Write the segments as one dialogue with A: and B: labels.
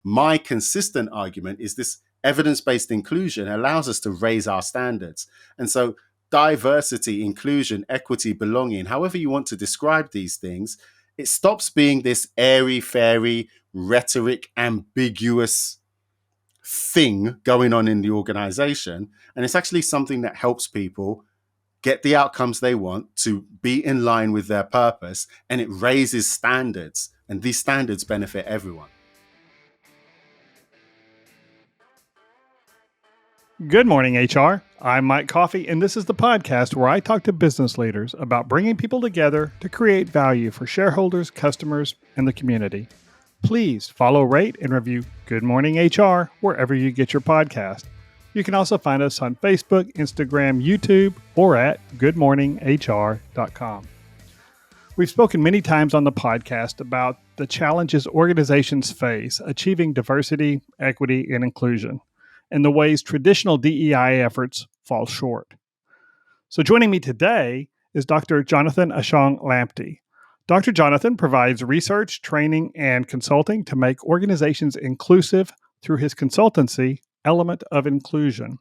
A: my consistent argument is this evidence-based inclusion allows us to raise our standards. And so diversity, inclusion, equity, belonging, however you want to describe these things, it stops being this airy-fairy, rhetoric, ambiguous thing going on in the organization. And it's actually something that helps people get the outcomes they want, to be in line with their purpose, and it raises standards. And these standards benefit everyone.
B: Good morning, HR. I'm Mike Coffey, and this is the podcast where I talk to business leaders about bringing people together to create value for shareholders, customers, and the community. Please follow, rate, and review Good Morning HR wherever you get your podcast. You can also find us on Facebook, Instagram, YouTube, or at goodmorninghr.com. We've spoken many times on the podcast about the challenges organizations face achieving diversity, equity, and inclusion, and the ways traditional DEI efforts fall short. So joining me today is Dr. Jonathan Ashong-Lamptey. Dr. Jonathan provides research, training, and consulting to make organizations inclusive through his consultancy, Element of Inclusion.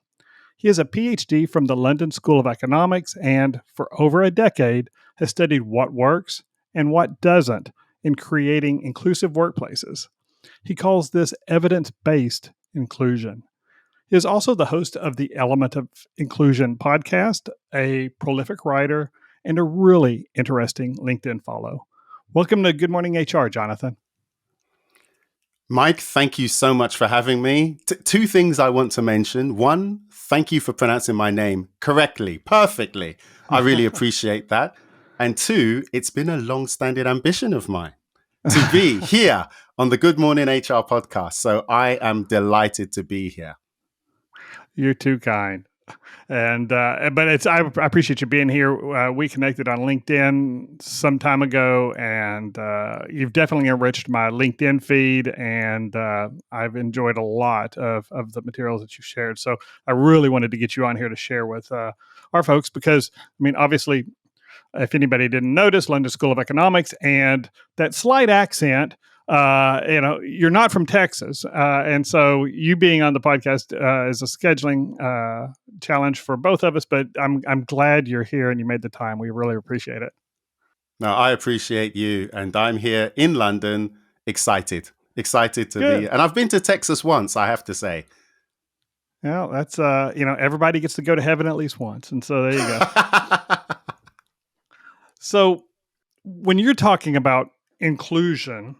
B: He has a PhD from the London School of Economics and, for over a decade, has studied what works and what doesn't in creating inclusive workplaces. He calls this evidence-based inclusion. He is also the host of the Element of Inclusion podcast, a prolific writer, and a really interesting LinkedIn follow. Welcome to Good Morning HR, Jonathan.
A: Mike, thank you so much for having me. Two things I want to mention. One, thank you for pronouncing my name correctly, perfectly. I really appreciate that. And two, it's been a long-standing ambition of mine to be here on the Good Morning HR podcast. So I am delighted to be here.
B: You're too kind. And but I appreciate you being here. We connected on LinkedIn some time ago, and you've definitely enriched my LinkedIn feed, and I've enjoyed a lot of the materials that you shared. So I really wanted to get you on here to share with our folks because, I mean, obviously, if anybody didn't notice, London School of Economics and that slight accent, you're not from Texas. And so you being on the podcast is a scheduling challenge for both of us, but I'm glad you're here and you made the time. We really appreciate it.
A: No, I appreciate you. And I'm here in London, excited to be. And I've been to Texas once, I have to say.
B: Well, that's, everybody gets to go to heaven at least once. And so there you go. So when you're talking about inclusion,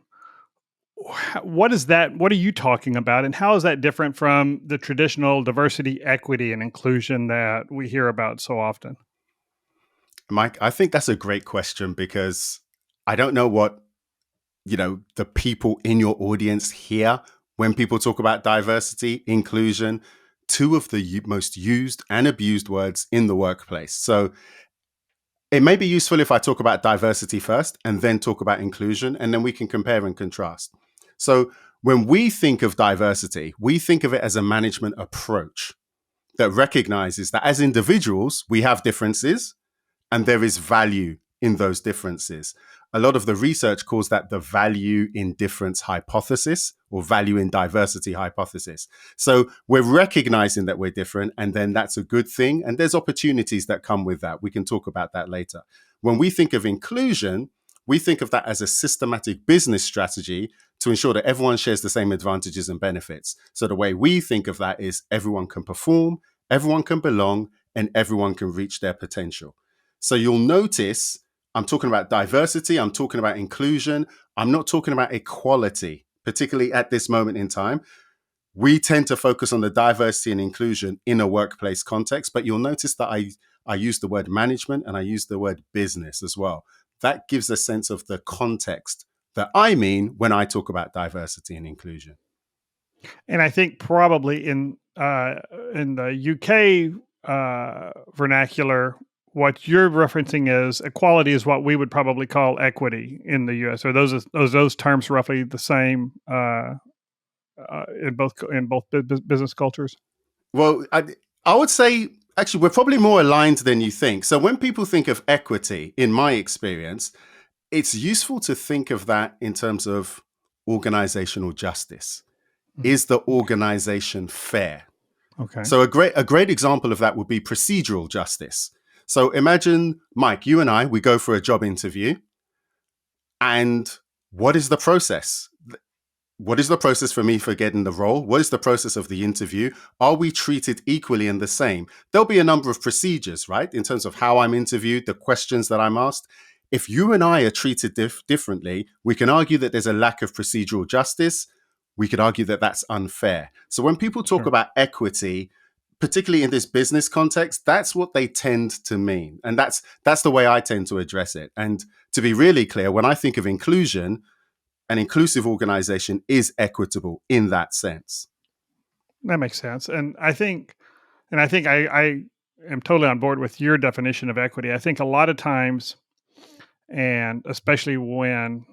B: what is that? What are you talking about? And how is that different from the traditional diversity, equity, and inclusion that we hear about so often?
A: Mike, I think that's a great question because I don't know what, the people in your audience hear when people talk about diversity, inclusion, two of the most used and abused words in the workplace. So it may be useful if I talk about diversity first and then talk about inclusion, and then we can compare and contrast. So when we think of diversity, we think of it as a management approach that recognizes that as individuals, we have differences and there is value in those differences. A lot of the research calls that the value in difference hypothesis or value in diversity hypothesis. So we're recognizing that we're different, and then that's a good thing. And there's opportunities that come with that. We can talk about that later. When we think of inclusion, we think of that as a systematic business strategy to ensure that everyone shares the same advantages and benefits. So the way we think of that is everyone can perform, everyone can belong, and everyone can reach their potential. So you'll notice I'm talking about diversity, I'm talking about inclusion, I'm not talking about equality, particularly at this moment in time. We tend to focus on the diversity and inclusion in a workplace context, but you'll notice that I use the word management and I use the word business as well. That gives a sense of the context that I mean when I talk about diversity and inclusion.
B: And I think probably in the UK vernacular, what you're referencing is equality is what we would probably call equity in the US. Are those terms roughly the same in both business cultures?
A: Well, I would say actually we're probably more aligned than you think. So when people think of equity, in my experience, it's useful to think of that in terms of organizational justice. is the organization fair?
B: Okay.
A: So a great example of that would be procedural justice. So imagine, Mike, you and I, we go for a job interview, and what is the process? What is the process for me for getting the role? What is the process of the interview? Are we treated equally and the same? There'll be a number of procedures, right? In terms of how I'm interviewed, the questions that I'm asked. If you and I are treated differently, we can argue that there's a lack of procedural justice. We could argue that that's unfair. So when people talk
B: Sure.
A: about equity, particularly in this business context, that's what they tend to mean. And that's the way I tend to address it. And to be really clear, when I think of inclusion, an inclusive organization is equitable in that sense.
B: That makes sense. And I am totally on board with your definition of equity. I think a lot of times, and especially when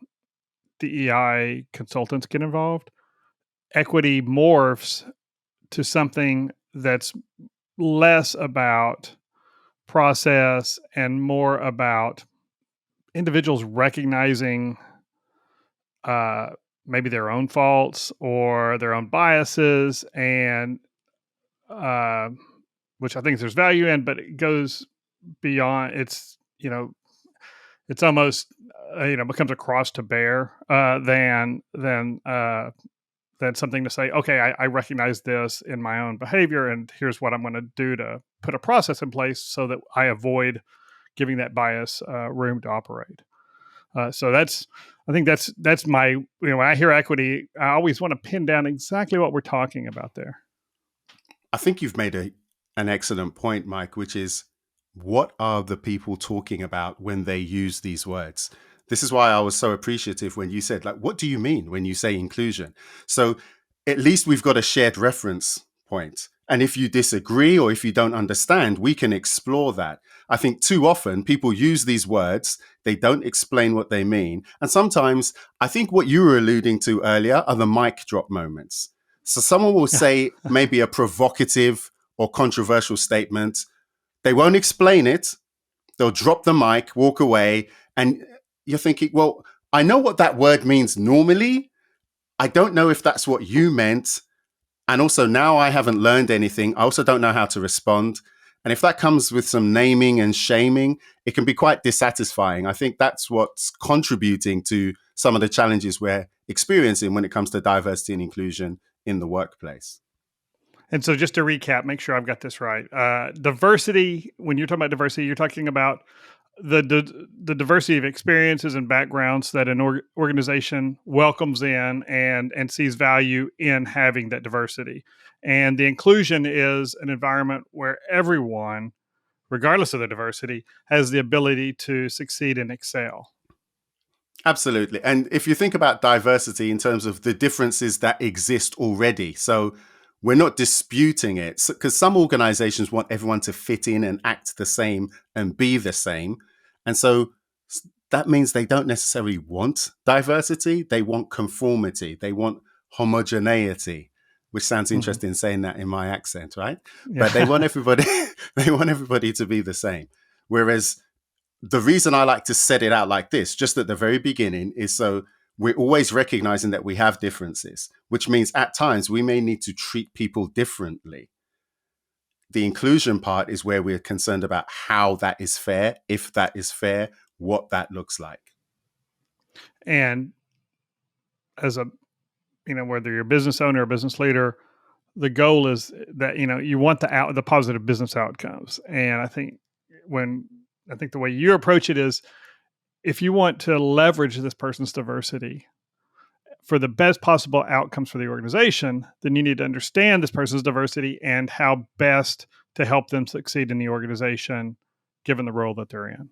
B: DEI consultants get involved, equity morphs to something that's less about process and more about individuals recognizing uh, maybe their own faults or their own biases, and uh, which I think there's value in, but it goes beyond. It's almost becomes a cross to bear than something to say, okay, I recognize this in my own behavior, and here's what I'm going to do to put a process in place so that I avoid giving that bias room to operate. So I think that's my, when I hear equity, I always want to pin down exactly what we're talking about there.
A: I think you've made an excellent point, Mike, which is what are the people talking about when they use these words? This is why I was so appreciative when you said, like, what do you mean when you say inclusion? So at least we've got a shared reference point. And if you disagree or if you don't understand, we can explore that. I think too often people use these words, they don't explain what they mean. And sometimes I think what you were alluding to earlier are the mic drop moments. So someone will say maybe a provocative or controversial statement. They won't explain it. They'll drop the mic, walk away. And you're thinking, well, I know what that word means normally. I don't know if that's what you meant. And also now I haven't learned anything. I also don't know how to respond. And if that comes with some naming and shaming, it can be quite dissatisfying. I think that's what's contributing to some of the challenges we're experiencing when it comes to diversity and inclusion in the workplace.
B: And so just to recap, make sure I've got this right. Diversity, when you're talking about diversity, you're talking about the diversity of experiences and backgrounds that an organization welcomes in and sees value in having that diversity. And the inclusion is an environment where everyone, regardless of the diversity, has the ability to succeed and excel.
A: Absolutely. And if you think about diversity in terms of the differences that exist already, so we're not disputing it, because some organizations want everyone to fit in and act the same and be the same. And so that means they don't necessarily want diversity. They want conformity. They want homogeneity, which sounds interesting saying that in my accent, right?
B: Yeah.
A: But they want everybody, they want everybody to be the same. Whereas the reason I like to set it out like this, just at the very beginning, is so we're always recognizing that we have differences, which means at times we may need to treat people differently. The inclusion part is where we're concerned about how that is fair, if that is fair, what that looks like.
B: And as a, whether you're a business owner or a business leader, the goal is that, you want the positive business outcomes. And I think the way you approach it is, if you want to leverage this person's diversity for the best possible outcomes for the organization, then you need to understand this person's diversity and how best to help them succeed in the organization, given the role that they're in.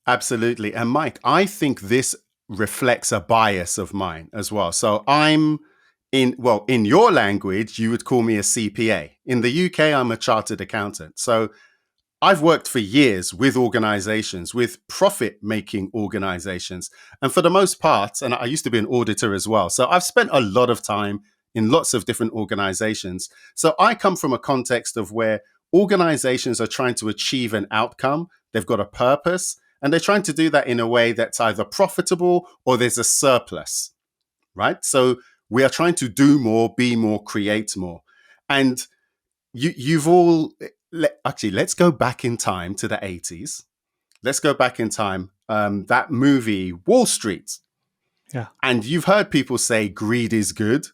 A: Absolutely. And Mike, I think this reflects a bias of mine as well. So I'm in your language, you would call me a CPA. In the UK, I'm a chartered accountant. So I've worked for years with organizations, with profit-making organizations. And for the most part, and I used to be an auditor as well. So I've spent a lot of time in lots of different organizations. So I come from a context of where organizations are trying to achieve an outcome. They've got a purpose, and they're trying to do that in a way that's either profitable or there's a surplus, right? So We are trying to do more, be more, create more. And you've all, actually, let's go back in time to the 80s. Let's go back in time. That movie, Wall Street.
B: Yeah.
A: And you've heard people say greed is good.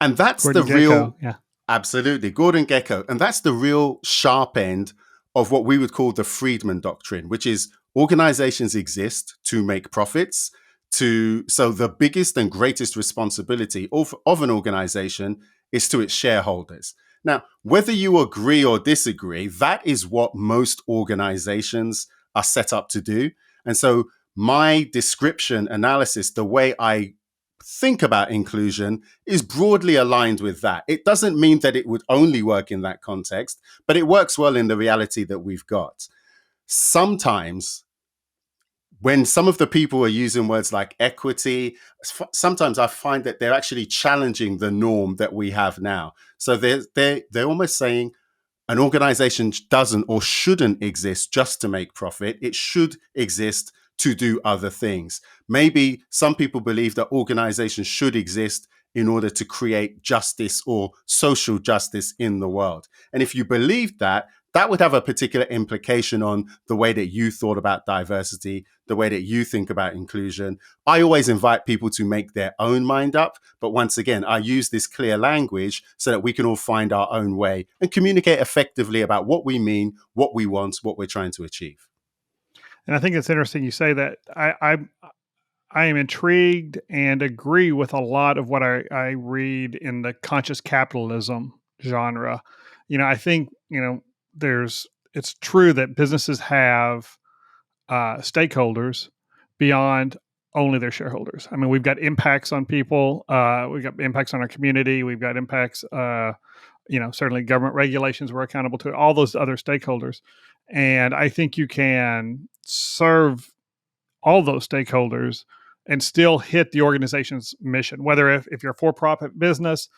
A: And that's
B: Gordon
A: the
B: Gekko,
A: real,
B: yeah.
A: absolutely, Gordon Gekko. And that's the real sharp end of what we would call the Friedman doctrine, which is organizations exist to make profits. So the biggest and greatest responsibility of an organization is to its shareholders. Now, whether you agree or disagree, that is what most organizations are set up to do. And so my description analysis, the way I think about inclusion, is broadly aligned with that. It doesn't mean that it would only work in that context, but it works well in the reality that we've got. Sometimes when some of the people are using words like equity, sometimes I find that they're actually challenging the norm that we have now. So they're almost saying an organization doesn't or shouldn't exist just to make profit. It should exist to do other things. Maybe some people believe that organizations should exist in order to create justice or social justice in the world. And if you believe that, that would have a particular implication on the way that you thought about diversity, the way that you think about inclusion. I always invite people to make their own mind up. But once again, I use this clear language so that we can all find our own way and communicate effectively about what we mean, what we want, what we're trying to achieve.
B: And I think it's interesting you say that. I am intrigued and agree with a lot of what I read in the conscious capitalism genre. I think, it's true that businesses have stakeholders beyond only their shareholders. I mean, we've got impacts on people. We've got impacts on our community. We've got impacts, certainly government regulations we're accountable to, all those other stakeholders. And I think you can serve all those stakeholders and still hit the organization's mission, whether if you're a for-profit business,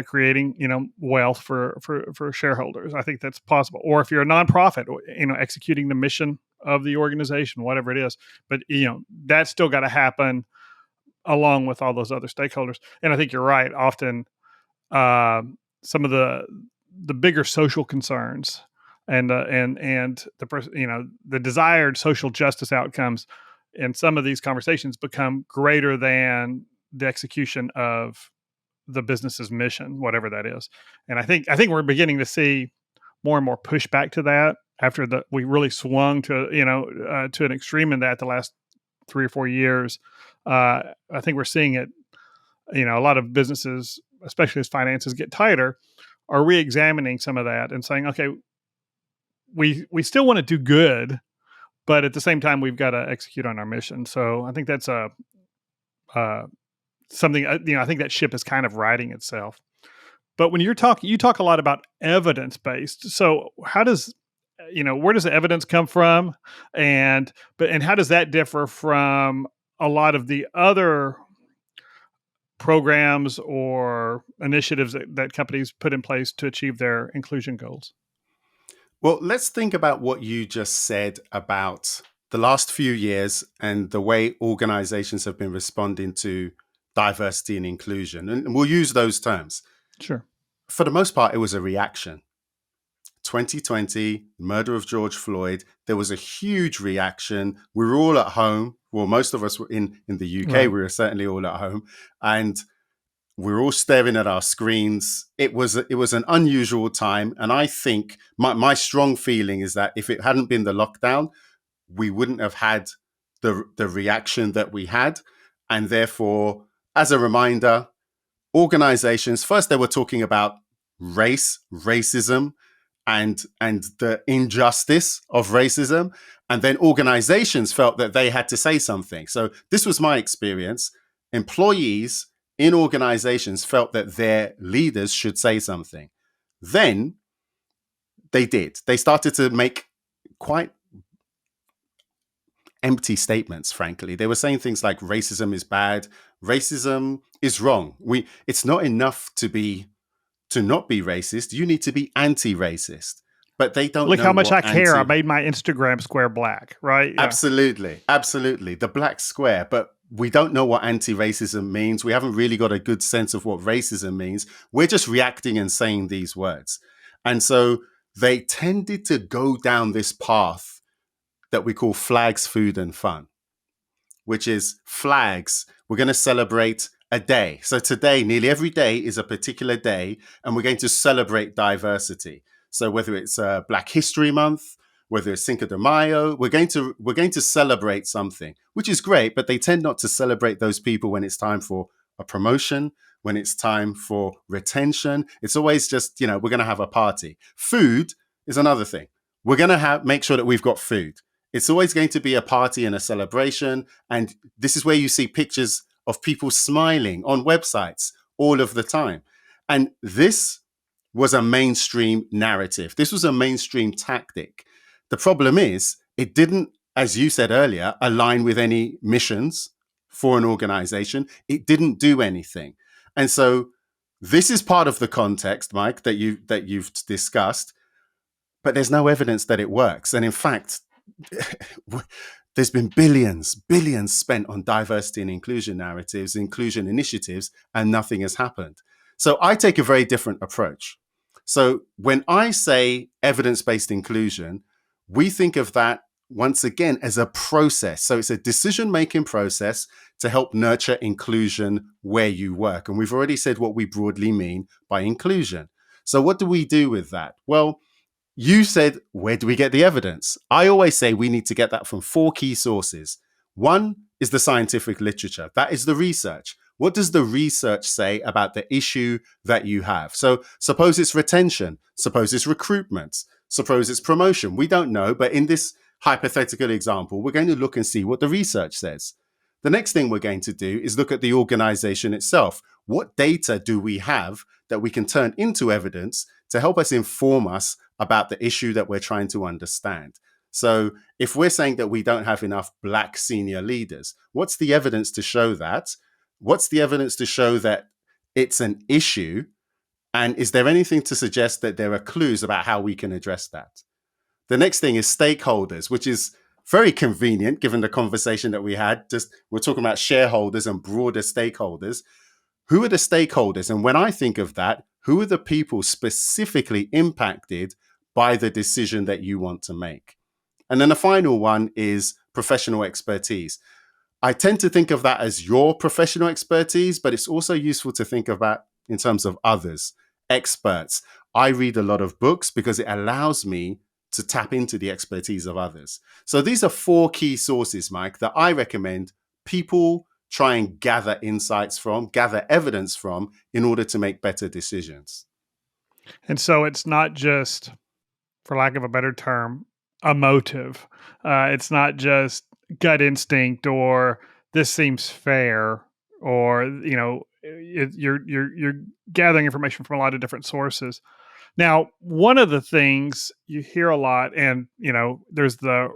B: creating, wealth for shareholders. I think that's possible. Or if you're a nonprofit, executing the mission of the organization, whatever it is. But, that's still got to happen along with all those other stakeholders. And I think you're right. Often some of the bigger social concerns and the desired social justice outcomes in some of these conversations become greater than the execution of the business's mission, whatever that is. And I think we're beginning to see more and more pushback to that after we really swung to to an extreme in that the last 3 or 4 years. I think we're seeing it. A lot of businesses, especially as finances get tighter, are re-examining some of that and saying, okay, we still want to do good, but at the same time, we've got to execute on our mission. So I think that's something. I think that ship is kind of righting itself. But when you talk a lot about evidence based. So how does where does the evidence come from, and how does that differ from a lot of the other programs or initiatives that companies put in place to achieve their inclusion goals?
A: Well, let's think about what you just said about the last few years and the way organizations have been responding to diversity and inclusion. And we'll use those terms.
B: Sure.
A: For the most part, it was a reaction. 2020, murder of George Floyd, there was a huge reaction. We were all at home. Well, most of us were in the UK.
B: Right.
A: We were certainly all at home. And we were all staring at our screens. It was an unusual time. And I think my strong feeling is that if it hadn't been the lockdown, we wouldn't have had the reaction that we had. And therefore, as a reminder, organizations, first they were talking about racism, and the injustice of racism. And then organizations felt that they had to say something. So this was my experience. Employees in organizations felt that their leaders should say something. Then they did. They started to make quite empty statements, frankly. They were saying things like racism is bad, racism is wrong. It's not enough to not be racist. You need to be anti-racist. But they don't
B: Look
A: know
B: how much
A: what
B: I care. I made my Instagram square black, right? Yeah.
A: Absolutely. The black square. But we don't know what anti-racism means. We haven't really got a good sense of what racism means. We're just reacting and saying these words. And so they tended to go down this path that we call flags, food, and fun, which is flags. We're going to celebrate a day. So today, nearly every day is a particular day, and we're going to celebrate diversity. So whether it's Black History Month, whether it's Cinco de Mayo, we're going to celebrate something, which is great. But they tend not to celebrate those people when it's time for a promotion, when it's time for retention. It's always just, we're going to have a party. Food is another thing. We're going to make sure that we've got food. It's always going to be a party and a celebration. And this is where you see pictures of people smiling on websites all of the time. And this was a mainstream narrative. This was a mainstream tactic. The problem is it didn't, as you said earlier, align with any missions for an organization. It didn't do anything. And so this is part of the context, Mike, that you've discussed, but there's no evidence that it works. And in fact, there's been billions spent on diversity and inclusion narratives, inclusion initiatives, and nothing has happened. So I take a very different approach. So when I say evidence-based inclusion, we think of that once again as a process. So it's a decision-making process to help nurture inclusion where you work. And we've already said what we broadly mean by inclusion. So what do we do with that? Well, you said, where do we get the evidence? I always say we need to get that from 4 key sources. One is the scientific literature. That is the research. What does the research say about the issue that you have? So suppose it's retention, suppose it's recruitment, suppose it's promotion. We don't know, but in this hypothetical example, we're going to look and see what the research says. The next thing we're going to do is look at the organization itself. What data do we have that we can turn into evidence to help us inform us about the issue that we're trying to understand? So if we're saying that we don't have enough Black senior leaders, what's the evidence to show that? What's the evidence to show that it's an issue? And is there anything to suggest that there are clues about how we can address that? The next thing is stakeholders, which is very convenient given the conversation that we had. Just we're talking about shareholders and broader stakeholders. Who are the stakeholders? And when I think of that, who are the people specifically impacted by the decision that you want to make? And then the final one is professional expertise. I tend to think of that as your professional expertise, but it's also useful to think about in terms of others, experts. I read a lot of books because it allows me to tap into the expertise of others. So these are 4 key sources, Mike, that I recommend people try and gather insights from, gather evidence from in order to make better decisions.
B: And so it's not just, for lack of a better term, emotive. It's not just gut instinct or this seems fair, or you're gathering information from a lot of different sources. Now, one of the things you hear a lot, and there's the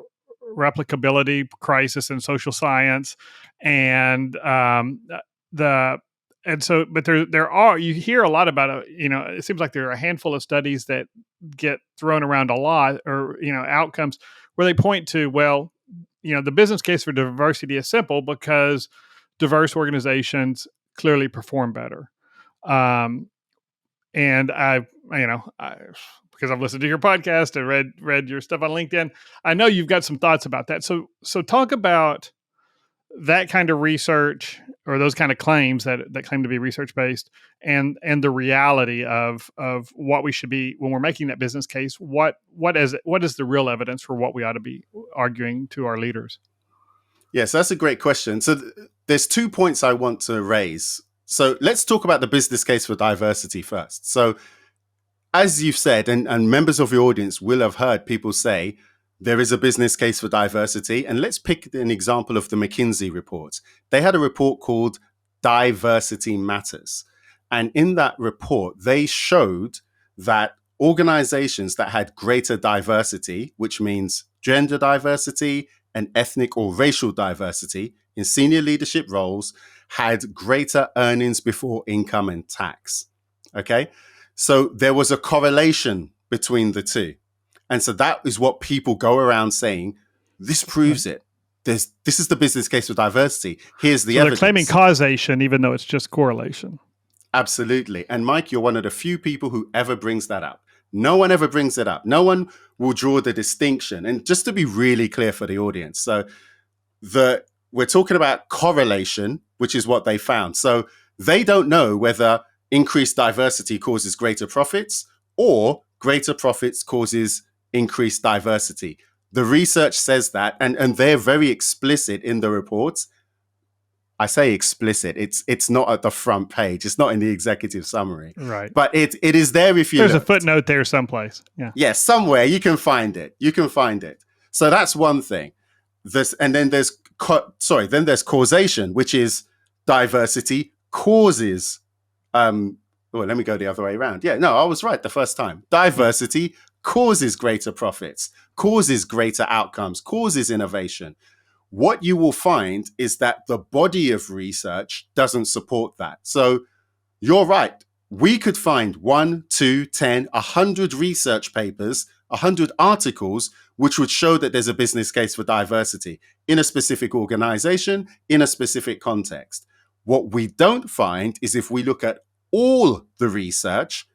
B: replicability crisis in social science, and but there are, you hear a lot about it seems like there are a handful of studies that get thrown around a lot, or outcomes where they point to, well, the business case for diversity is simple because diverse organizations clearly perform better. And because I've listened to your podcast and read your stuff on LinkedIn, I know you've got some thoughts about that. So talk about that kind of research, or those kind of claims that claim to be research based, and the reality of what we should be when we're making that business case. What is the real evidence for what we ought to be arguing to our leaders?
A: Yes, that's a great question. So there's 2 points I want to raise. So let's talk about the business case for diversity first. So as you've said, and members of your audience will have heard people say, there is a business case for diversity. And let's pick an example of the McKinsey report. They had a report called Diversity Matters. And in that report, they showed that organizations that had greater diversity, which means gender diversity and ethnic or racial diversity in senior leadership roles, had greater earnings before income and tax. Okay? So there was a correlation between the two. And so that is what people go around saying, this proves it. this is the business case for diversity. Here's the
B: So
A: evidence.
B: they're claiming causation, even though it's just correlation.
A: Absolutely. And Mike, you're one of the few people who ever brings that up. No one ever brings it up. No one will draw the distinction. And just to be really clear for the audience, so we're talking about correlation, which is what they found. So they don't know whether increased diversity causes greater profits or greater profits causes increased diversity. The research says that, and they're very explicit in the reports. I say explicit. It's not at the front page. It's not in the executive summary.
B: Right.
A: But it is there if you
B: There's
A: looked.
B: a footnote there someplace. Yeah.
A: Yes, somewhere you can find it. You can find it. So that's one thing. Then there's causation, which is diversity causes. Let me go the other way around. Yeah, no, I was right the first time. Diversity causes greater profits, causes greater outcomes, causes innovation. What you will find is that the body of research doesn't support that. So you're right. We could find 1, 2, 10, 100 research papers, 100 articles, which would show that there's a business case for diversity in a specific organization, in a specific context. What we don't find is if we look at all the research,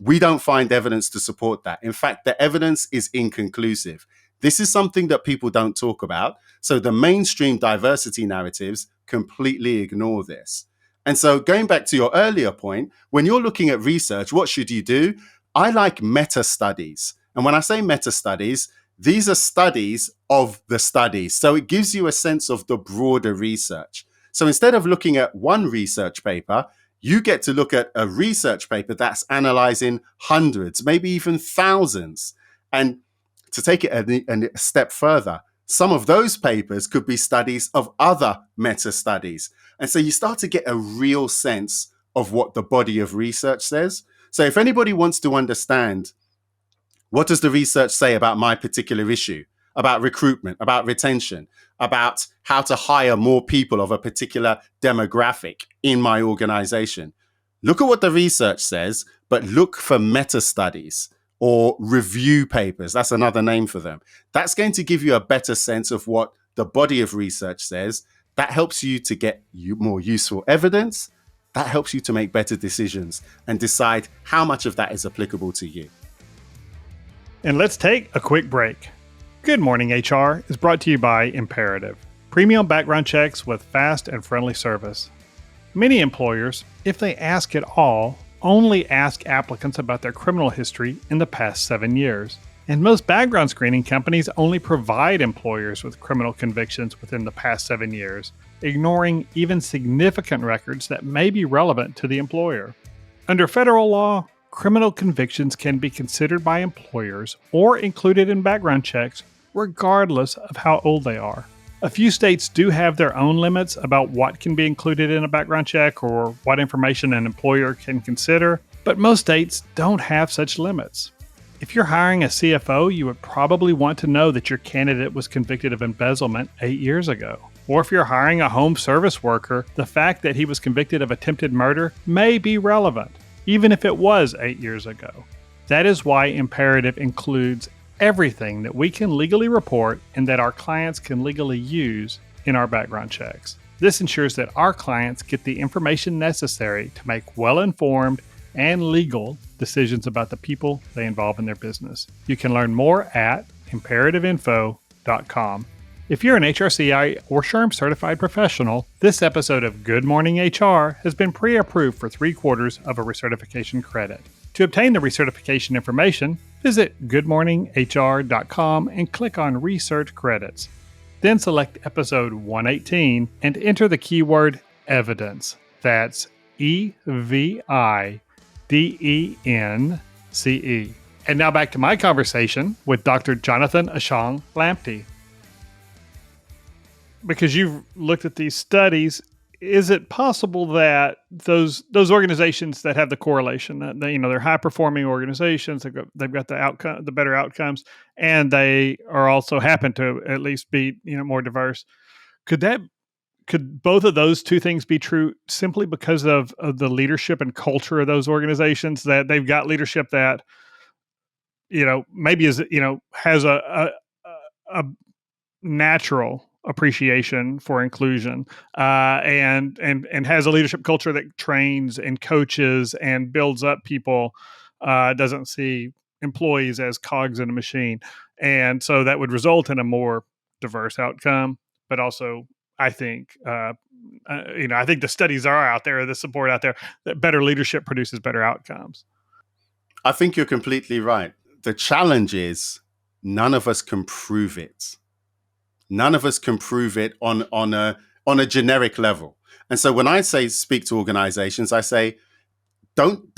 A: we don't find evidence to support that. In fact, the evidence is inconclusive. This is something that people don't talk about. So the mainstream diversity narratives completely ignore this. And so going back to your earlier point, when you're looking at research, what should you do? I like meta studies. And when I say meta studies, these are studies of the studies. So it gives you a sense of the broader research. So instead of looking at one research paper, you get to look at a research paper that's analyzing hundreds, maybe even thousands. And to take it a step further, some of those papers could be studies of other meta studies. And so you start to get a real sense of what the body of research says. So if anybody wants to understand, what does the research say about my particular issue, about recruitment, about retention, about how to hire more people of a particular demographic in my organization? Look at what the research says, but look for meta studies or review papers. That's another name for them. That's going to give you a better sense of what the body of research says. That helps you to get more useful evidence. That helps you to make better decisions and decide how much of that is applicable to you.
B: And let's take a quick break. Good Morning HR is brought to you by Imperative, premium background checks with fast and friendly service. Many employers, if they ask at all, only ask applicants about their criminal history in the past 7 years. And most background screening companies only provide employers with criminal convictions within the past 7 years, ignoring even significant records that may be relevant to the employer. Under federal law, criminal convictions can be considered by employers or included in background checks, regardless of how old they are. A few states do have their own limits about what can be included in a background check or what information an employer can consider, but most states don't have such limits. If you're hiring a CFO, you would probably want to know that your candidate was convicted of embezzlement 8 years ago. Or if you're hiring a home service worker, the fact that he was convicted of attempted murder may be relevant, even if it was 8 years ago. That is why Imperative includes everything that we can legally report and that our clients can legally use in our background checks. This ensures that our clients get the information necessary to make well-informed and legal decisions about the people they involve in their business. You can learn more at imperativeinfo.com. If you're an HRCI or SHRM certified professional, this episode of Good Morning HR has been pre-approved for 3/4 of a recertification credit. To obtain the recertification information, visit goodmorninghr.com and click on Research Credits. Then select episode 118 and enter the keyword evidence. That's EVIDENCE. And now back to my conversation with Dr. Jonathan Ashong-Lamptey. Because you've looked at these studies, is it possible that those organizations that have the correlation, that they're high performing organizations, they've got the better outcomes, and they are also happen to at least be more diverse? Could both of those two things be true simply because of the leadership and culture of those organizations, that they've got leadership that maybe has a natural appreciation for inclusion, and has a leadership culture that trains and coaches and builds up people, doesn't see employees as cogs in a machine. And so that would result in a more diverse outcome, but also I think, I think the studies are out there, the support out there, that better leadership produces better outcomes.
A: I think you're completely right. The challenge is none of us can prove it. None of us can prove it on a generic level. And so when I say speak to organizations, I say, don't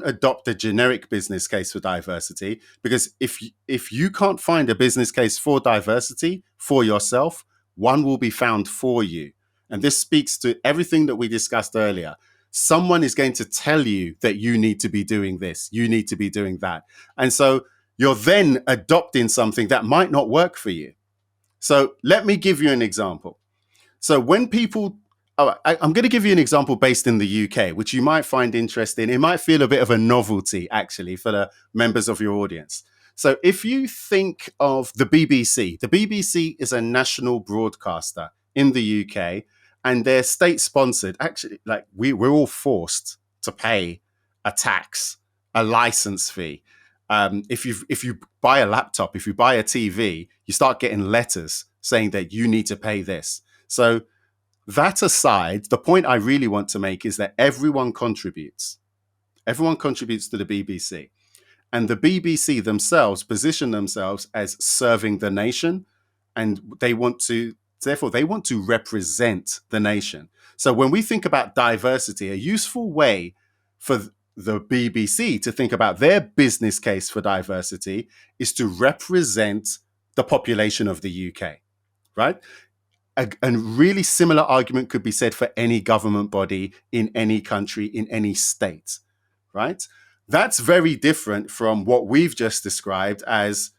A: adopt a generic business case for diversity, because if you can't find a business case for diversity for yourself, one will be found for you. And this speaks to everything that we discussed earlier. Someone is going to tell you that you need to be doing this, you need to be doing that. And so you're then adopting something that might not work for you. So let me give you an example. So when people, I'm going to give you an example based in the UK, which you might find interesting. It might feel a bit of a novelty, actually, for the members of your audience. So if you think of the BBC is a national broadcaster in the UK, and they're state sponsored. Actually, like we're all forced to pay a tax, a license fee. If you buy a laptop, if you buy a TV, you start getting letters saying that you need to pay this. So that aside, the point I really want to make is that everyone contributes. Everyone contributes to the BBC. And the BBC themselves position themselves as serving the nation, and they want to represent the nation. So when we think about diversity, a useful way for the BBC to think about their business case for diversity is to represent the population of the UK, right? A really similar argument could be said for any government body in any country, in any state, right? That's very different from what we've just described as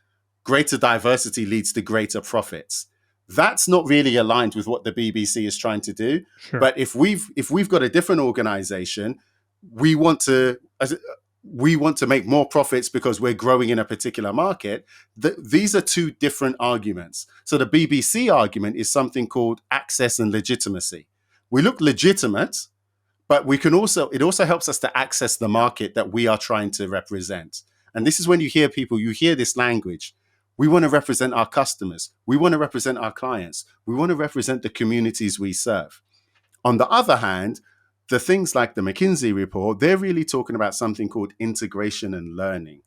A: greater diversity leads to greater profits. That's not really aligned with what the BBC is trying to do.
B: Sure.
A: But if we've got a different organization, we want to make more profits because we're growing in a particular market. These are two different arguments. So the BBC argument is something called access and legitimacy. We look legitimate, but it also helps us to access the market that we are trying to represent. And this is when you hear this language. We want to represent our customers. We want to represent our clients. We want to represent the communities we serve. On the other hand, the things like the McKinsey report, they're really talking about something called integration and learning.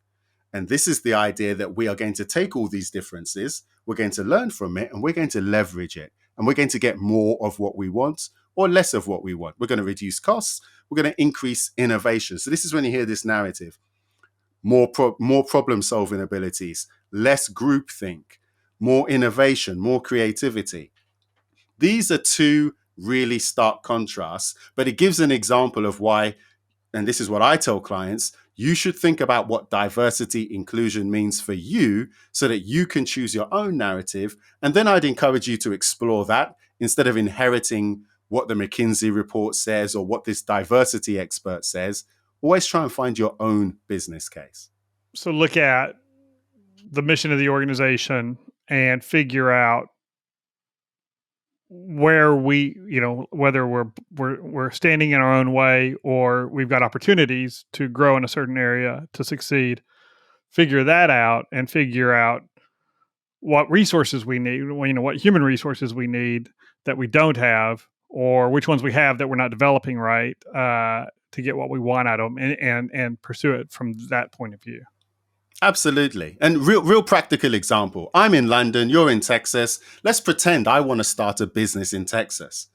A: And this is the idea that we are going to take all these differences, we're going to learn from it, and we're going to leverage it. And we're going to get more of what we want or less of what we want. We're going to reduce costs. We're going to increase innovation. So this is when you hear this narrative. More problem-solving abilities, less groupthink, more innovation, more creativity. These are two really stark contrasts, but it gives an example of why, and this is what I tell clients, you should think about what diversity inclusion means for you so that you can choose your own narrative. And then I'd encourage you to explore that instead of inheriting what the McKinsey report says or what this diversity expert says. Always try and find your own business case.
B: So look at the mission of the organization and figure out where whether we're standing in our own way or we've got opportunities to grow in a certain area to succeed. Figure that out and figure out what resources we need, what human resources we need that we don't have, or which ones we have that we're not developing right, to get what we want out of them and pursue it from that point of view.
A: Absolutely. And real practical example. I'm in London, you're in Texas. Let's pretend I want to start a business in Texas.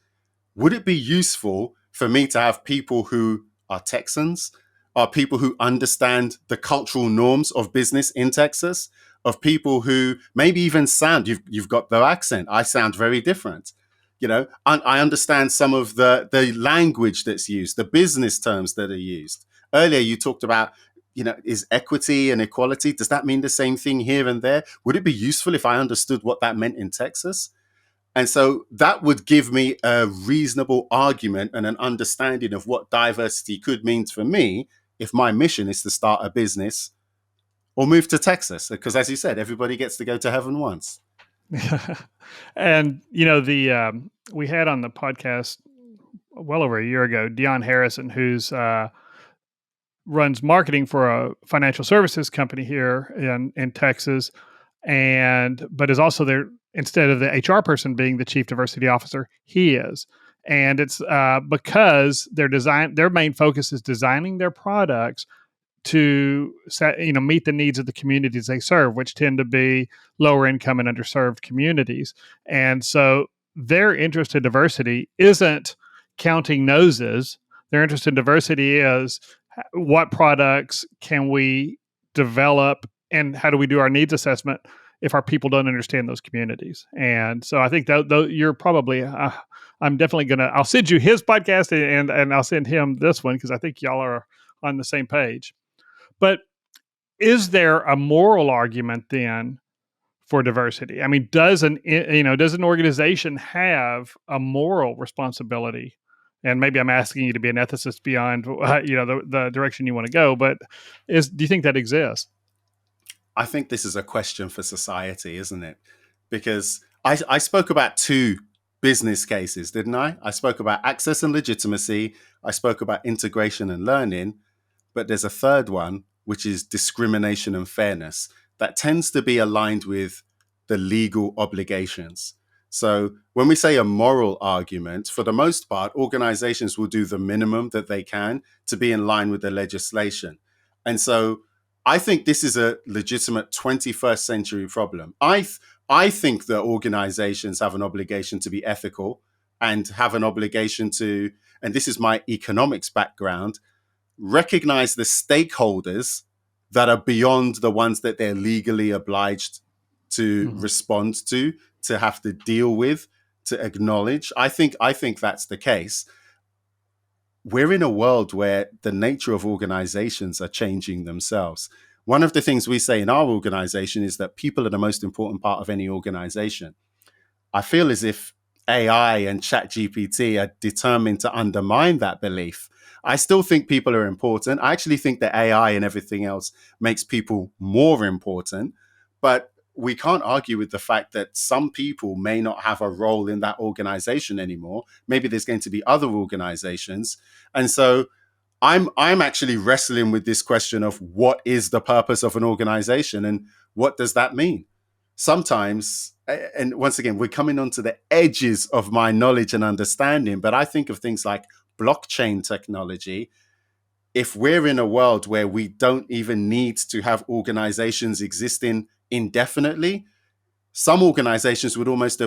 A: Would it be useful for me to have people who are Texans, are people who understand the cultural norms of business in Texas, of people who maybe even sound, you've got their accent. I sound very different. I understand some of the language that's used, the business terms that are used. Earlier, you talked about, is equity and equality, does that mean the same thing here and there? Would it be useful if I understood what that meant in Texas? And so that would give me a reasonable argument and an understanding of what diversity could mean for me if my mission is to start a business or move to Texas. Because as you said, everybody gets to go to heaven once.
B: And the we had on the podcast well over a year ago Dion Harrison, who's runs marketing for a financial services company here in Texas, but is also there instead of the HR person being the chief diversity officer, he is. And it's because their main focus is designing their products to meet the needs of the communities they serve, which tend to be lower income and underserved communities. And so their interest in diversity isn't counting noses. Their interest in diversity is what products can we develop and how do we do our needs assessment if our people don't understand those communities. And so I think that you're probably I'm definitely I'll send you his podcast and I'll send him this one because I think y'all are on the same page. But is there a moral argument then for diversity? I mean, does an organization have a moral responsibility? And maybe I'm asking you to be an ethicist beyond the direction you want to go, but do you think that exists?
A: I think this is a question for society, isn't it? Because I spoke about two business cases, didn't I? I spoke about access and legitimacy. I spoke about integration and learning. But there's a third one, which is discrimination and fairness, that tends to be aligned with the legal obligations. So when we say a moral argument, for the most part, organizations will do the minimum that they can to be in line with the legislation. And so I think this is a legitimate 21st century problem. I think that organizations have an obligation to be ethical and have an obligation to, and this is my economics background, recognize the stakeholders that are beyond the ones that they're legally obliged to respond to have to deal with, to acknowledge. I think that's the case. We're in a world where the nature of organizations are changing themselves. One of the things we say in our organization is that people are the most important part of any organization. I feel as if AI and ChatGPT are determined to undermine that belief. I still think people are important. I actually think that AI and everything else makes people more important, but we can't argue with the fact that some people may not have a role in that organization anymore. Maybe there's going to be other organizations. And so I'm actually wrestling with this question of what is the purpose of an organization and what does that mean? Sometimes, and once again, we're coming onto the edges of my knowledge and understanding, but I think of things like blockchain technology. If we're in a world where we don't even need to have organizations existing indefinitely, some organizations would almost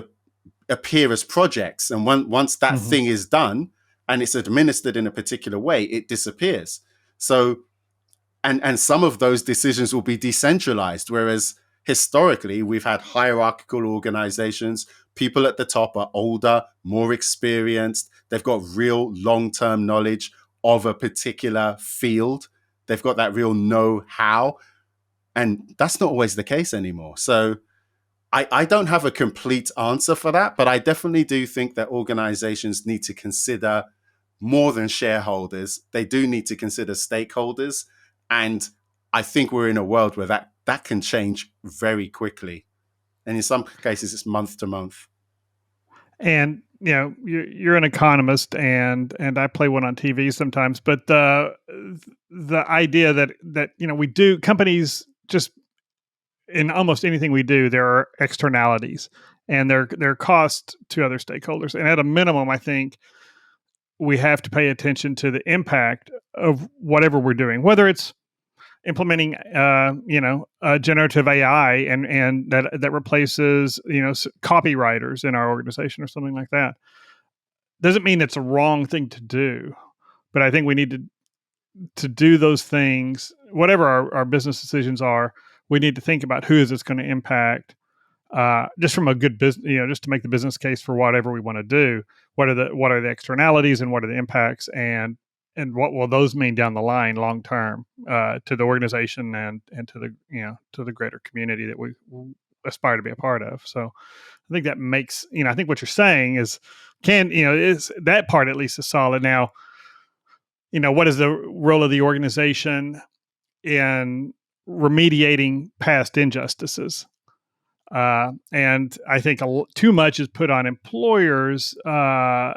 A: appear as projects. And once that thing is done and it's administered in a particular way, it disappears. So, and some of those decisions will be decentralized, whereas historically we've had hierarchical organizations. People at the top are older, more experienced. They've got real long-term knowledge of a particular field. They've got that real know-how. And that's not always the case anymore. So I don't have a complete answer for that, but I definitely do think that organizations need to consider more than shareholders. They do need to consider stakeholders. And I think we're in a world where that can change very quickly. And in some cases, it's month to month.
B: And you're an economist, and I play one on TV sometimes. But the idea that we do companies just in almost anything we do, there are externalities and there are costs to other stakeholders. And at a minimum, I think we have to pay attention to the impact of whatever we're doing, whether it's implementing, generative AI and that replaces, copywriters in our organization or something like that. Doesn't mean it's a wrong thing to do, but I think we need to do those things, whatever our business decisions are. We need to think about who is this going to impact, just from a good business, just to make the business case for whatever we want to do. What are the externalities and what are the impacts, and what will those mean down the line, long term, to the organization and to the greater community that we aspire to be a part of. So I think that makes, I think what you're saying is is that part at least is solid. Now, what is the role of the organization in remediating past injustices? And I think too much is put on employers. The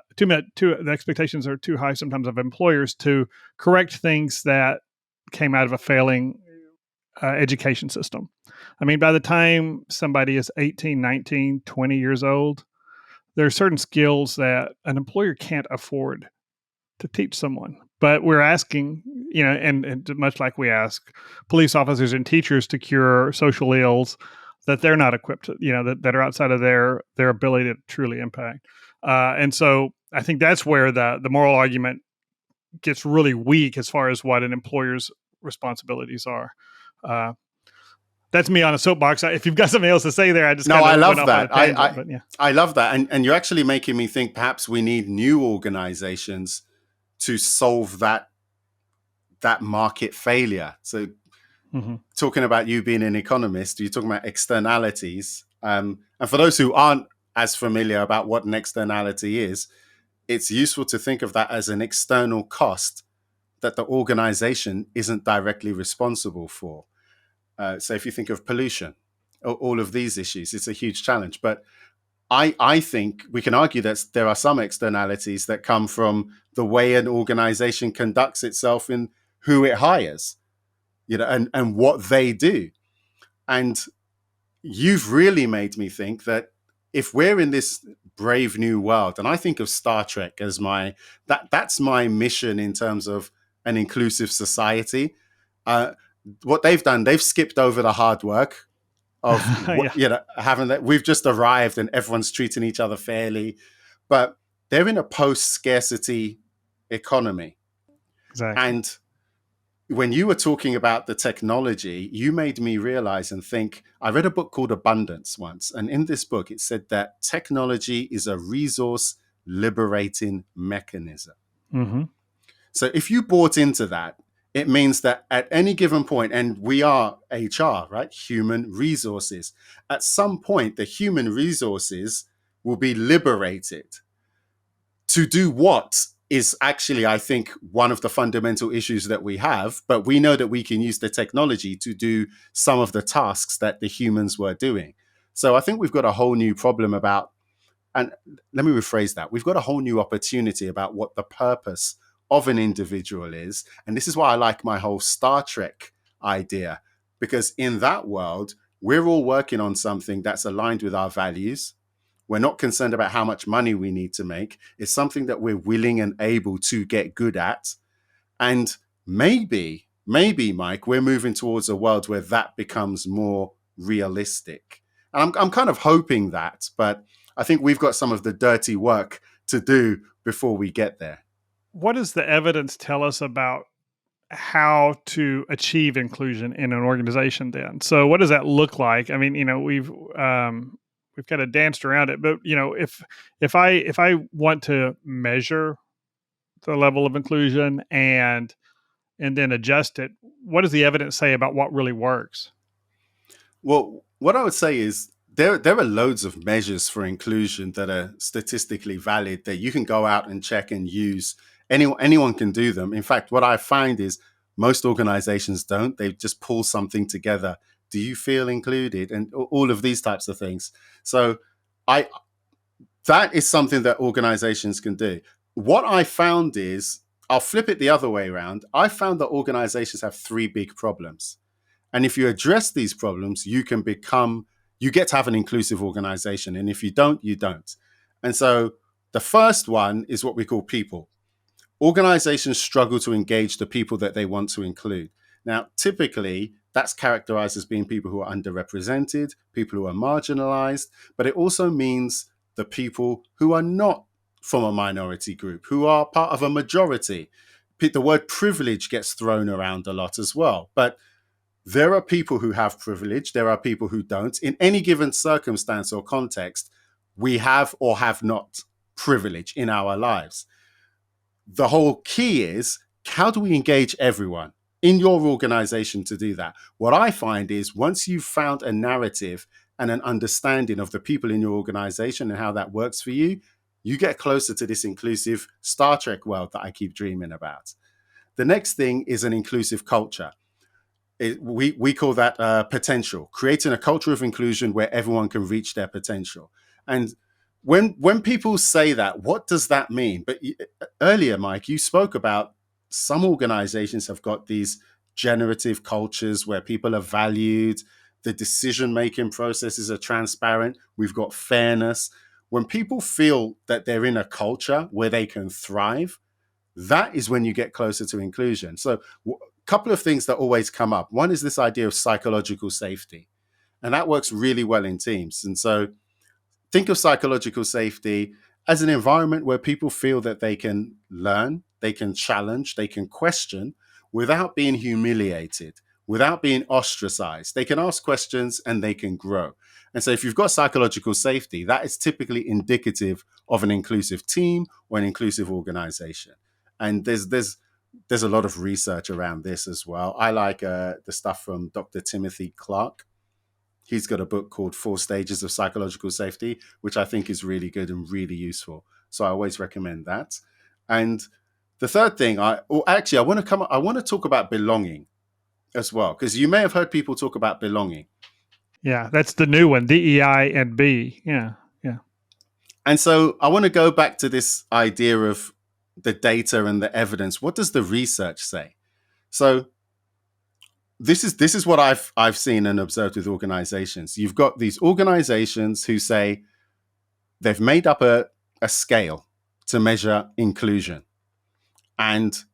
B: expectations are too high sometimes of employers to correct things that came out of a failing education system. I mean, by the time somebody is 18, 19, 20 years old, there are certain skills that an employer can't afford to teach someone. But we're asking, and much like we ask police officers and teachers to cure social ills that they're not equipped to, that are outside of their ability to truly impact. And so I think that's where the moral argument gets really weak as far as what an employer's responsibilities are. That's me on a soapbox. If you've got something else to say there, I just
A: No,
B: kind
A: I
B: of
A: love
B: went off
A: that.
B: on a tangent. But yeah,
A: I love that. And you're actually making me think perhaps we need new organizations to solve that market failure. So talking about you being an economist, you're talking about externalities. And for those who aren't as familiar about what an externality is, it's useful to think of that as an external cost that the organization isn't directly responsible for. So if you think of pollution, all of these issues, it's a huge challenge. But I think we can argue that there are some externalities that come from the way an organization conducts itself in who it hires, and what they do. And you've really made me think that if we're in this brave new world, and I think of Star Trek as that's my mission in terms of an inclusive society. What they've done, they've skipped over the hard work of
B: yeah.
A: having that. We've just arrived and everyone's treating each other fairly, but they're in a post-scarcity economy.
B: Exactly.
A: And when you were talking about the technology, you made me realize and think. I read a book called Abundance once, and in this book it said that technology is a resource liberating mechanism.
B: Mm-hmm.
A: So if you bought into that, it means that at any given point, and we are HR, right? Human resources. At some point, the human resources will be liberated to do what is actually, I think, one of the fundamental issues that we have. But we know that we can use the technology to do some of the tasks that the humans were doing. So I think we've got a whole new problem about, and let me rephrase that. We've got a whole new opportunity about what the purpose of an individual is. And this is why I like my whole Star Trek idea, because in that world, we're all working on something that's aligned with our values. We're not concerned about how much money we need to make. It's something that we're willing and able to get good at. And maybe, Mike, we're moving towards a world where that becomes more realistic. And I'm kind of hoping that, but I think we've got some of the dirty work to do before we get there.
B: What does the evidence tell us about how to achieve inclusion in an organization then? So what does that look like? I mean, we've kind of danced around it, but if I want to measure the level of inclusion and then adjust it, what does the evidence say about what really works?
A: Well, what I would say is there are loads of measures for inclusion that are statistically valid that you can go out and check and use. Anyone can do them. In fact, what I find is most organizations don't. They just pull something together. Do you feel included? And all of these types of things. So that is something that organizations can do. What I found is, I'll flip it the other way around. I found that organizations have three big problems. And if you address these problems, you get to have an inclusive organization. And if you don't, you don't. And so the first one is what we call people. Organizations struggle to engage the people that they want to include. Now, typically, that's characterized as being people who are underrepresented, people who are marginalized, but it also means the people who are not from a minority group, who are part of a majority. The word privilege gets thrown around a lot as well. But there are people who have privilege. There are people who don't. In any given circumstance or context, we have or have not privilege in our lives. The whole key is, how do we engage everyone in your organization to do that? What I find is, once you've found a narrative and an understanding of the people in your organization and how that works for you, you get closer to this inclusive Star Trek world that I keep dreaming about. The next thing is an inclusive culture. We call that potential, creating a culture of inclusion where everyone can reach their potential. And when people say that, what does that mean? But earlier, Mike, you spoke about some organizations have got these generative cultures where people are valued, the decision making processes are transparent, we've got fairness. When people feel that they're in a culture where they can thrive, that is when you get closer to inclusion. So a couple of things that always come up. One is this idea of psychological safety, and that works really well in teams. And so think of psychological safety as an environment where people feel that they can learn, they can challenge, they can question without being humiliated, without being ostracized. They can ask questions and they can grow. And so if you've got psychological safety, that is typically indicative of an inclusive team or an inclusive organization. And there's a lot of research around this as well. I like the stuff from Dr. Timothy Clark. He's got a book called 4 Stages of Psychological Safety, which I think is really good and really useful. So I always recommend that. And the third thing, I want to talk about belonging as well, because you may have heard people talk about belonging.
B: Yeah, that's the new one, DEI and B. Yeah, yeah.
A: And so I want to go back to this idea of the data and the evidence. What does the research say? So this is what I've seen and observed with organizations. You've got these organizations who say they've made up a scale to measure inclusion, and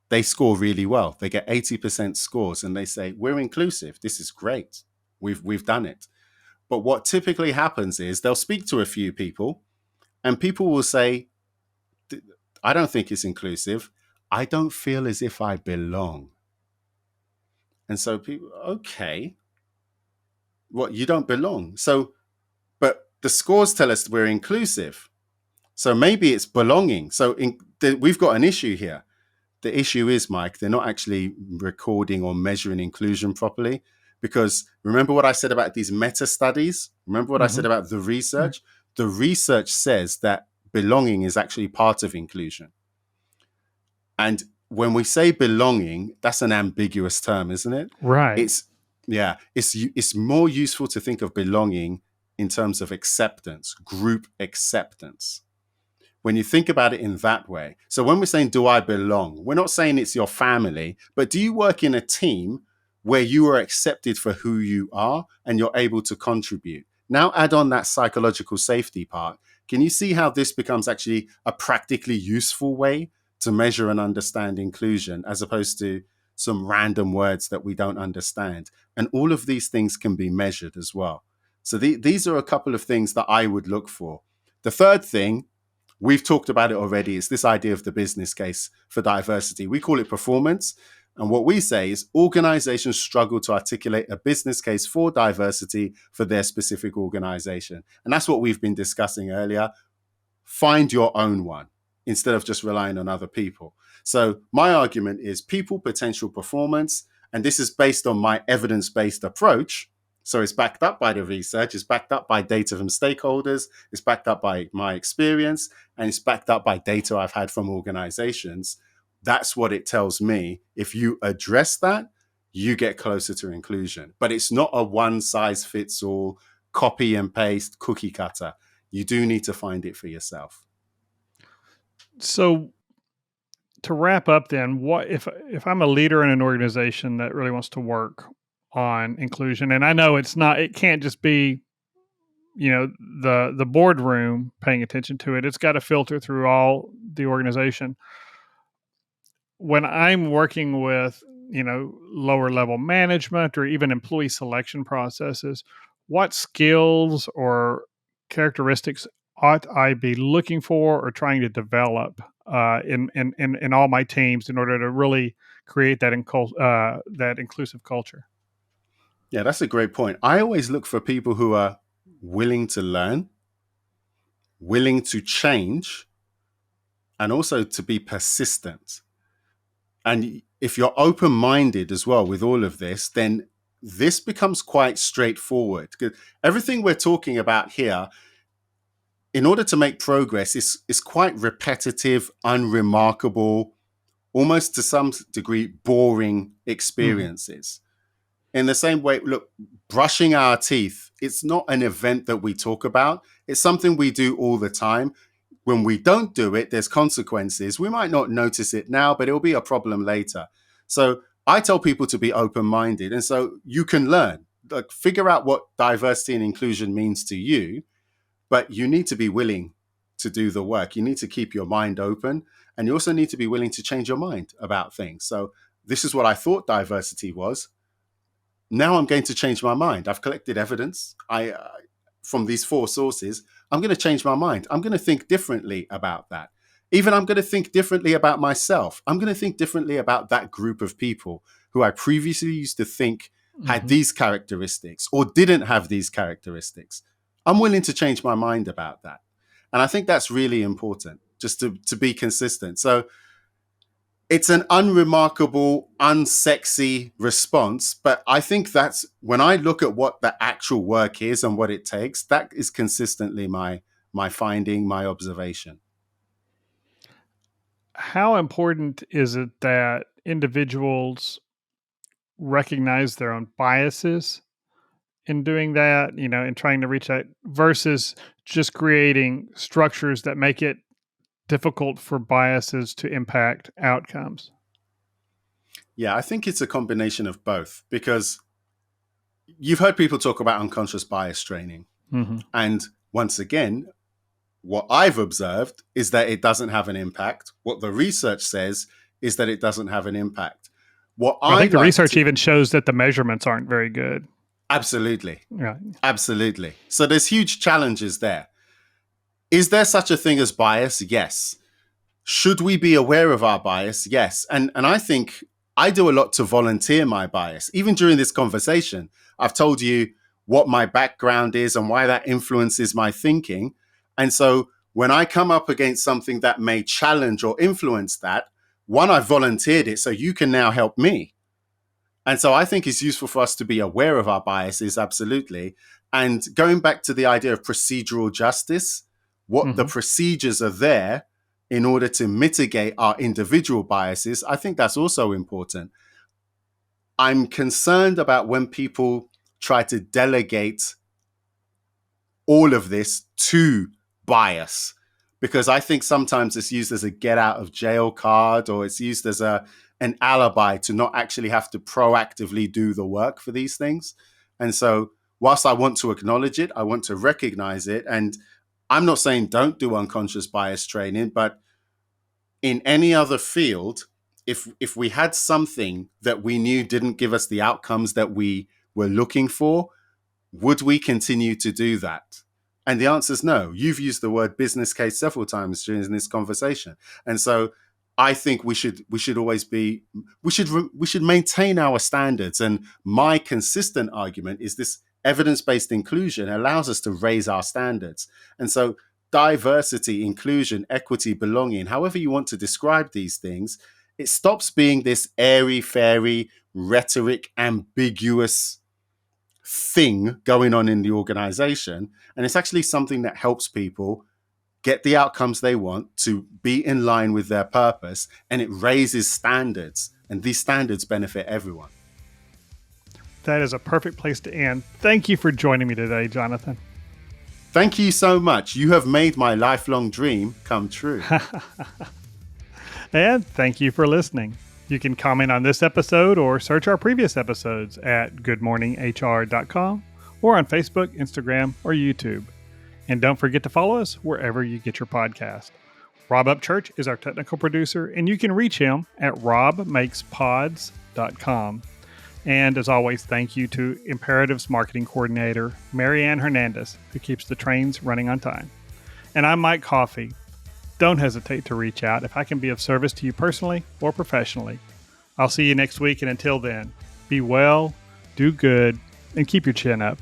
A: they score really well. They get 80% scores and they say, we're inclusive. This is great. We've done it. But what typically happens is they'll speak to a few people and people will say, I don't think it's inclusive. I don't feel as if I belong. And so people, okay, what, you don't belong. So, but the scores tell us we're inclusive. So maybe it's belonging. So we've got an issue here. The issue is, Mike, they're not actually recording or measuring inclusion properly. Because remember what I said about these meta studies? Remember what I said about the research? The research says that belonging is actually part of inclusion. And when we say belonging, that's an ambiguous term, isn't it?
B: Right.
A: It's more useful to think of belonging in terms of acceptance, group acceptance. When you think about it in that way. So when we're saying, do I belong? We're not saying it's your family, but do you work in a team where you are accepted for who you are and you're able to contribute? Now add on that psychological safety part. Can you see how this becomes actually a practically useful way to measure and understand inclusion, as opposed to some random words that we don't understand? And all of these things can be measured as well. So these are a couple of things that I would look for. The third thing, we've talked about it already, is this idea of the business case for diversity. We call it performance. And what we say is organizations struggle to articulate a business case for diversity for their specific organization. And that's what we've been discussing earlier. Find your own one instead of just relying on other people. So my argument is people, potential, performance. And this is based on my evidence-based approach. So it's backed up by the research, it's backed up by data from stakeholders, it's backed up by my experience, and it's backed up by data I've had from organizations. That's what it tells me. If you address that, you get closer to inclusion. But it's not a one-size-fits-all, copy and paste, cookie cutter. You do need to find it for yourself.
B: So to wrap up then, what if I'm a leader in an organization that really wants to work on inclusion, and I know it can't just be, the boardroom paying attention to it. It's got to filter through all the organization. When I'm working with, lower level management or even employee selection processes, what skills or characteristics ought I be looking for or trying to develop in all my teams in order to really create that inclusive culture?
A: Yeah, that's a great point. I always look for people who are willing to learn, willing to change, and also to be persistent. And if you're open-minded as well with all of this, then this becomes quite straightforward. Because everything we're talking about here, in order to make progress, is quite repetitive, unremarkable, almost to some degree boring experiences. In the same way, look, brushing our teeth, it's not an event that we talk about. It's something we do all the time. When we don't do it, there's consequences. We might not notice it now, but it'll be a problem later. So I tell people to be open-minded. And so you can learn, like, figure out what diversity and inclusion means to you, but you need to be willing to do the work. You need to keep your mind open, and you also need to be willing to change your mind about things. So this is what I thought diversity was. Now I'm going to change my mind. I've collected evidence from these 4 sources. I'm going to change my mind. I'm going to think differently about that. Even I'm going to think differently about myself. I'm going to think differently about that group of people who I previously used to think had these characteristics or didn't have these characteristics. I'm willing to change my mind about that. And I think that's really important, just to be consistent. So it's an unremarkable, unsexy response, but I think that's, when I look at what the actual work is and what it takes, that is consistently my finding, my observation.
B: How important is it that individuals recognize their own biases in doing that, in trying to reach that, versus just creating structures that make it difficult for biases to impact outcomes?
A: Yeah, I think it's a combination of both, because you've heard people talk about unconscious bias training. And once again, what I've observed is that it doesn't have an impact. What the research says is that it doesn't have an impact.
B: I think the research even shows that the measurements aren't very good.
A: Absolutely.
B: Right.
A: Absolutely. So there's huge challenges there. Is there such a thing as bias? Yes. Should we be aware of our bias? Yes. And I think I do a lot to volunteer my bias. Even during this conversation, I've told you what my background is and why that influences my thinking. And so when I come up against something that may challenge or influence that, one, I've volunteered it, so you can now help me. And so I think it's useful for us to be aware of our biases, absolutely. And going back to the idea of procedural justice, what the procedures are there in order to mitigate our individual biases, I think that's also important. I'm concerned about when people try to delegate all of this to bias, because I think sometimes it's used as a get out of jail card, or it's used as an alibi to not actually have to proactively do the work for these things. And so whilst I want to acknowledge it, I want to recognize it. And I'm not saying don't do unconscious bias training, but in any other field, if we had something that we knew didn't give us the outcomes that we were looking for, would we continue to do that? And the answer is no. You've used the word business case several times during this conversation. And so I think we should maintain our standards. And my consistent argument is this: evidence-based inclusion allows us to raise our standards. And so diversity, inclusion, equity, belonging, however you want to describe these things, it stops being this airy-fairy, rhetoric, ambiguous thing going on in the organization. And it's actually something that helps people get the outcomes they want, to be in line with their purpose, and it raises standards. And these standards benefit everyone.
B: That is a perfect place to end. Thank you for joining me today, Jonathan.
A: Thank you so much. You have made my lifelong dream come true.
B: And thank you for listening. You can comment on this episode or search our previous episodes at goodmorninghr.com or on Facebook, Instagram, or YouTube. And don't forget to follow us wherever you get your podcast. Rob Upchurch is our technical producer, and you can reach him at robmakespods.com. And as always, thank you to Imperative's marketing coordinator, Marianne Hernandez, who keeps the trains running on time. And I'm Mike Coffey. Don't hesitate to reach out if I can be of service to you personally or professionally. I'll see you next week, and until then, be well, do good, and keep your chin up.